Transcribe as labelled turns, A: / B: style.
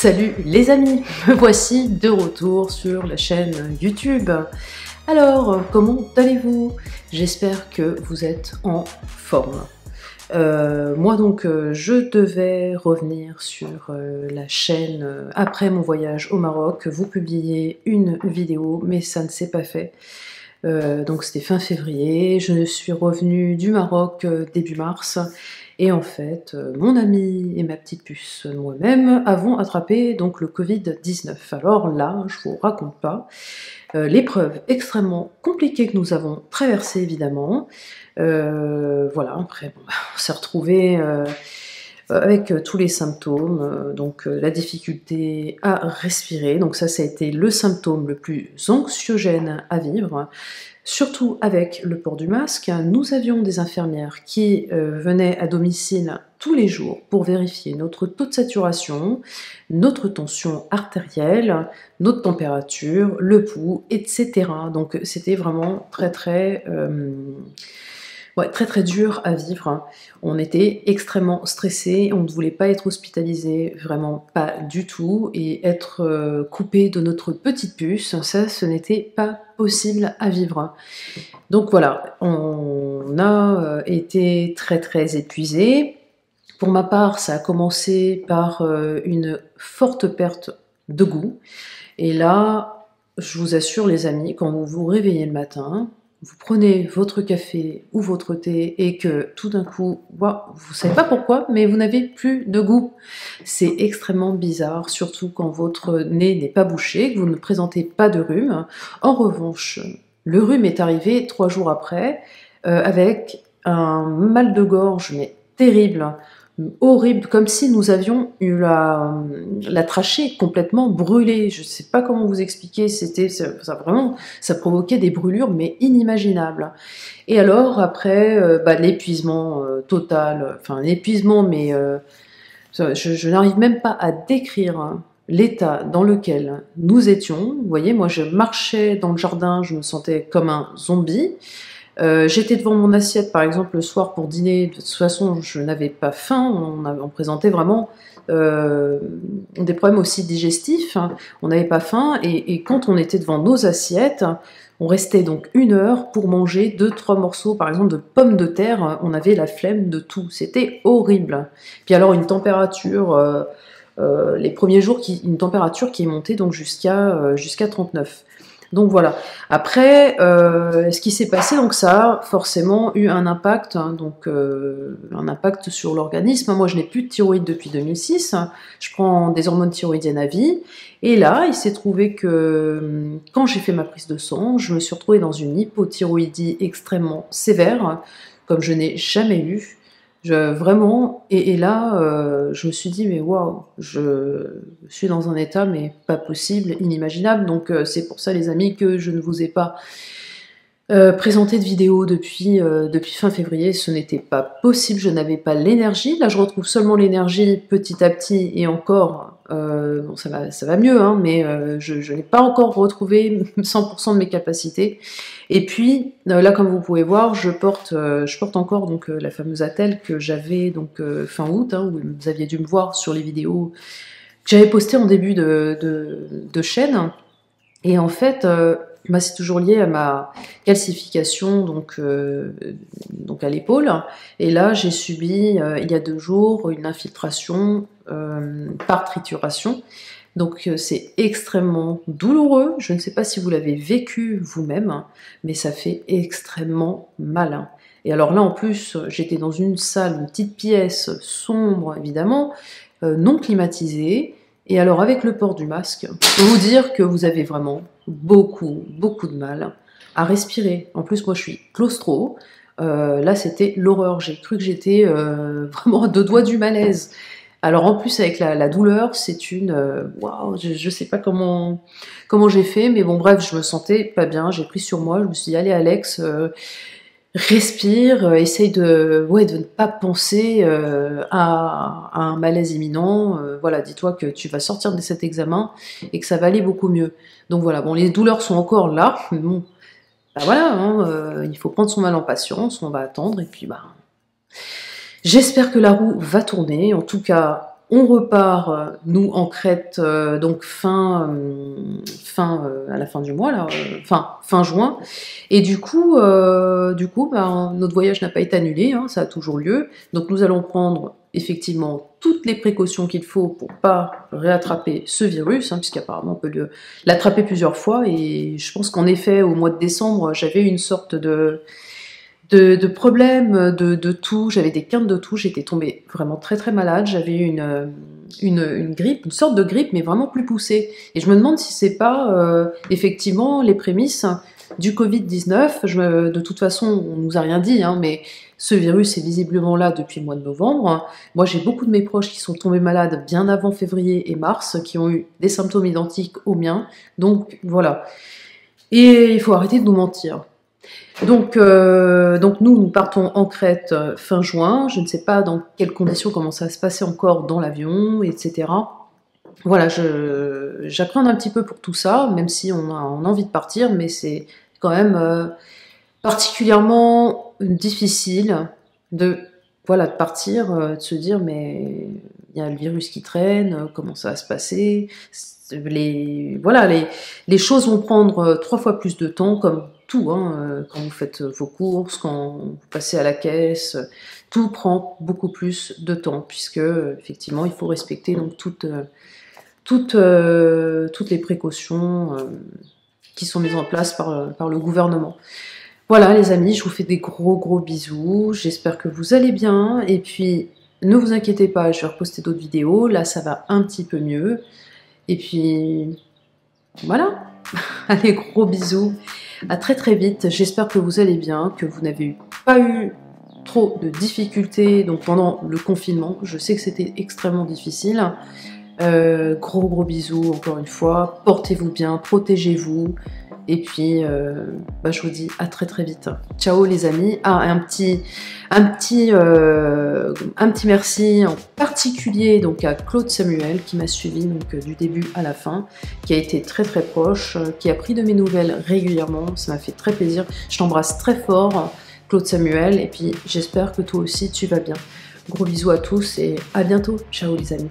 A: Salut les amis, me voici de retour sur la chaîne YouTube. Alors, comment allez-vous? J'espère que vous êtes en forme. Moi donc, je devais revenir sur la chaîne après mon voyage au Maroc, vous publier une vidéo, mais ça ne s'est pas fait. Donc c'était fin février, je suis revenue du Maroc début mars, et en fait, mon ami et ma petite puce, moi-même, avons attrapé donc le Covid-19. Alors là, je vous raconte pas, l'épreuve extrêmement compliquée que nous avons traversée évidemment. Voilà, après bon, on s'est retrouvés avec tous les symptômes, donc la difficulté à respirer, donc ça a été le symptôme le plus anxiogène à vivre, surtout avec le port du masque. Nous avions des infirmières qui venaient à domicile tous les jours pour vérifier notre taux de saturation, notre tension artérielle, notre température, le pouls, etc. Donc c'était vraiment très dur à vivre. On était extrêmement stressés, on ne voulait pas être hospitalisé, vraiment pas du tout, et être coupé de notre petite puce, ça ce n'était pas possible à vivre. Donc voilà, on a été très épuisés. Pour ma part, ça a commencé par une forte perte de goût, et là, je vous assure les amis, quand vous vous réveillez le matin, vous prenez votre café ou votre thé et que tout d'un coup, vous ne savez pas pourquoi, mais vous n'avez plus de goût. C'est extrêmement bizarre, surtout quand votre nez n'est pas bouché, que vous ne présentez pas de rhume. En revanche, le rhume est arrivé 3 jours après, avec un mal de gorge, mais terrible, horrible, comme si nous avions eu la trachée complètement brûlée. Je ne sais pas comment vous expliquer, ça provoquait des brûlures mais inimaginables. Et alors après l'épuisement total, enfin l'épuisement, mais je n'arrive même pas à décrire l'état dans lequel nous étions. Vous voyez, moi je marchais dans le jardin, je me sentais comme un zombie. J'étais devant mon assiette par exemple le soir pour dîner, de toute façon je n'avais pas faim, on présentait vraiment des problèmes aussi digestifs, hein. On n'avait pas faim, et quand on était devant nos assiettes, on restait donc 1 heure pour manger 2-3 morceaux par exemple de pommes de terre, on avait la flemme de tout, c'était horrible. Puis alors une température, les premiers jours, une température qui est montée donc jusqu'à 39. Donc voilà. Après, ce qui s'est passé, donc ça a forcément eu un impact, hein, donc un impact sur l'organisme. Moi, je n'ai plus de thyroïde depuis 2006. Je prends des hormones thyroïdiennes à vie. Et là, il s'est trouvé que quand j'ai fait ma prise de sang, je me suis retrouvée dans une hypothyroïdie extrêmement sévère, comme je n'ai jamais eu. Vraiment, et là, je me suis dit, mais waouh, je suis dans un état, mais pas possible, inimaginable. Donc c'est pour ça les amis que je ne vous ai pas présenté de vidéo depuis fin février. Ce n'était pas possible, je n'avais pas l'énergie. Là je retrouve seulement l'énergie petit à petit, et encore, bon, ça va mieux, hein, mais je n'ai pas encore retrouvé 100% de mes capacités. Et puis là, comme vous pouvez voir, je porte encore donc la fameuse attelle que j'avais donc fin août, hein, où vous aviez dû me voir sur les vidéos que j'avais postées en début de chaîne. Et en fait, c'est toujours lié à ma calcification donc à l'épaule. Et là, j'ai subi il y a 2 jours une infiltration par trituration. Donc c'est extrêmement douloureux. Je ne sais pas si vous l'avez vécu vous-même, mais ça fait extrêmement mal. Et alors là, en plus, j'étais dans une salle, une petite pièce sombre, évidemment, non climatisée. Et alors, avec le port du masque, je peux vous dire que vous avez vraiment beaucoup de mal à respirer. En plus, moi, je suis claustro. Là, c'était l'horreur. J'ai cru que j'étais vraiment à 2 doigts du malaise. Alors en plus avec la douleur, c'est une... Waouh, je sais pas comment j'ai fait, mais bon bref, je me sentais pas bien, j'ai pris sur moi, je me suis dit allez Alex, respire, essaye de ne pas penser à un malaise imminent, voilà, dis-toi que tu vas sortir de cet examen et que ça va aller beaucoup mieux. Donc voilà, bon les douleurs sont encore là, mais bon, voilà, hein, il faut prendre son mal en patience, on va attendre, et puis j'espère que la roue va tourner. En tout cas, on repart, nous, en Crète, donc à la fin du mois, là, fin juin. Et du coup, ben, notre voyage n'a pas été annulé, hein, ça a toujours lieu. Donc nous allons prendre effectivement toutes les précautions qu'il faut pour pas réattraper ce virus, hein, puisqu'apparemment on peut l'attraper plusieurs fois. Et je pense qu'en effet, au mois de décembre, j'avais une sorte de problèmes de toux, j'avais des quintes de toux, j'étais tombée vraiment très très malade, j'avais une grippe, une sorte de grippe, mais vraiment plus poussée. Et je me demande si c'est pas effectivement les prémices du Covid-19. De toute façon, on nous a rien dit, hein, mais ce virus est visiblement là depuis le mois de novembre. Moi, j'ai beaucoup de mes proches qui sont tombés malades bien avant février et mars, qui ont eu des symptômes identiques aux miens. Donc voilà. Et il faut arrêter de nous mentir. Donc nous partons en Crète fin juin. Je ne sais pas dans quelles conditions, comment ça va se passer encore dans l'avion, etc. Voilà, j'appréhende un petit peu pour tout ça, même si on a envie de partir, mais c'est quand même particulièrement difficile de partir, de se dire mais il y a le virus qui traîne, comment ça va se passer. Les choses vont prendre 3 fois plus de temps, comme tout, hein, quand vous faites vos courses, quand vous passez à la caisse, tout prend beaucoup plus de temps, puisque effectivement il faut respecter donc toutes les précautions qui sont mises en place par le gouvernement. Voilà les amis, je vous fais des gros bisous, j'espère que vous allez bien, et puis ne vous inquiétez pas, je vais reposter d'autres vidéos, là ça va un petit peu mieux, et puis voilà, allez gros bisous, à très vite, j'espère que vous allez bien, que vous n'avez pas eu trop de difficultés donc pendant le confinement, je sais que c'était extrêmement difficile. Gros bisous encore une fois, portez-vous bien, protégez-vous, et puis je vous dis à très vite. Ciao les amis. Ah, un petit merci en particulier donc à Claude Samuel qui m'a suivi donc du début à la fin, qui a été très proche, qui a pris de mes nouvelles régulièrement, ça m'a fait très plaisir. Je t'embrasse très fort Claude Samuel, et puis j'espère que toi aussi tu vas bien. Gros bisous à tous et à bientôt. Ciao les amis.